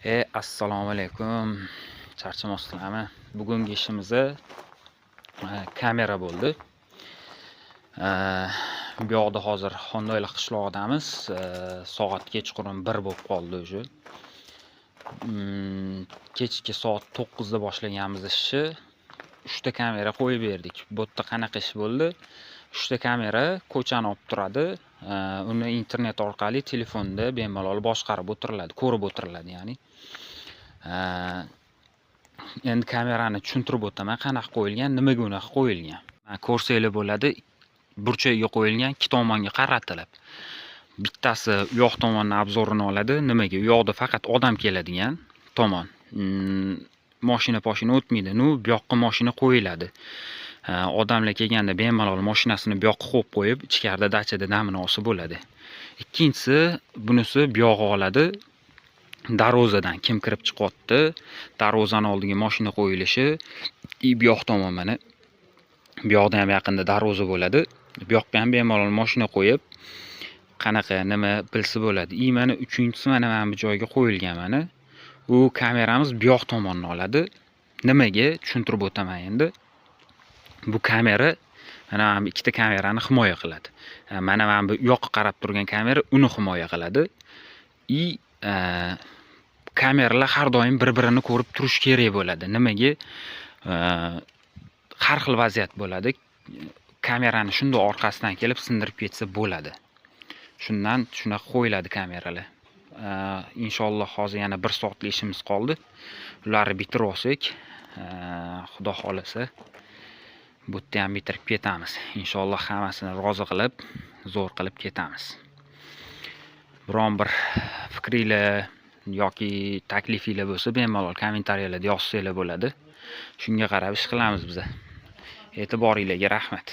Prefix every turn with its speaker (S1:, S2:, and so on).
S1: Assalomu alaykum. Charchamoqsizlarmi? Bugungi ishimiz kamera bo'ldi. Bu yoqda hozir Xondoyli qishlog'idamiz. Soat kechqurun 1 bo'lib qoldi o'sha. Kechki soat 9 da boshlaganmiz ishni. 3 ta kamera qo'yib berdik. Bu yerda qanaqa ish bo'ldi? 3 ta kamera ko'chani olib turadi. Uni internet orqali telefonda bemalol boshqarib o'tiriladi, ko'rib o'tiriladi, ya'ni. Endi kamerani tushuntirib o'taman, qanaqa qo'yilgan, nimaga unaqa qo'yilgan. Ko'rsanglar bo'ladi, burchagiga qo'yilgan, ikki tomonga qaratilib. Bittasi u yoq tomondan obzorini oladi, nimaga? U yoqda faqat odam keladigan tomon. Mashina o'tmaydi. Bu yoqqa mashina qo'yiladi. Odamlar kelganda bemalol mashinasini bu yoqqa qo'yib qo'yib, ichkarida dachada damini olsa bo'ladi. Ikkinchisi, bunisi bu yog'i oladi. Darvozadan kim kirib chiqyapti, darvozani oldiga mashina qo'yilishi, bu yoq tomon mana. Bu yoqda ham yaqinda darvoza bo'ladi. Bu yoqqa ham bemalol mashina qo'yib, qanaqa nima bilsa bo'ladi. Mana uchinchisi mana bu joyga qo'yilgan mana. U kameramiz bu yoq tomonni oladi. Nimaga tushuntirib o'taman endi. Bu kamera mana bu ikkita kamerani himoya qiladi. Mana bu yoqqa qarab turgan kamera uni himoya qiladi. Kameralar har doim bir-birini ko'rib turish kerak bo'ladi. Nimaga? Har xil vaziyat bo'ladi. Kamerani shunday orqasidan kelib sindirib ketsa bo'ladi. Shundan shunaqa qo'yiladi kameralar. Inshaalloh hozir yana 1 soatlik ishimiz qoldi. Ularni bitirib olsak, Xudo xolasa, bu yerda ham bitirib ketamiz. Inshaalloh hammasini rozi qilib, zo'r qilib ketamiz. Biron bir fikringlar yoki taklifinglar bo'lsa, bemalol kommentariyalarda yozsanglar bo'ladi. Shunga qarab ish qilamiz biz. E'tiboringlarga rahmat.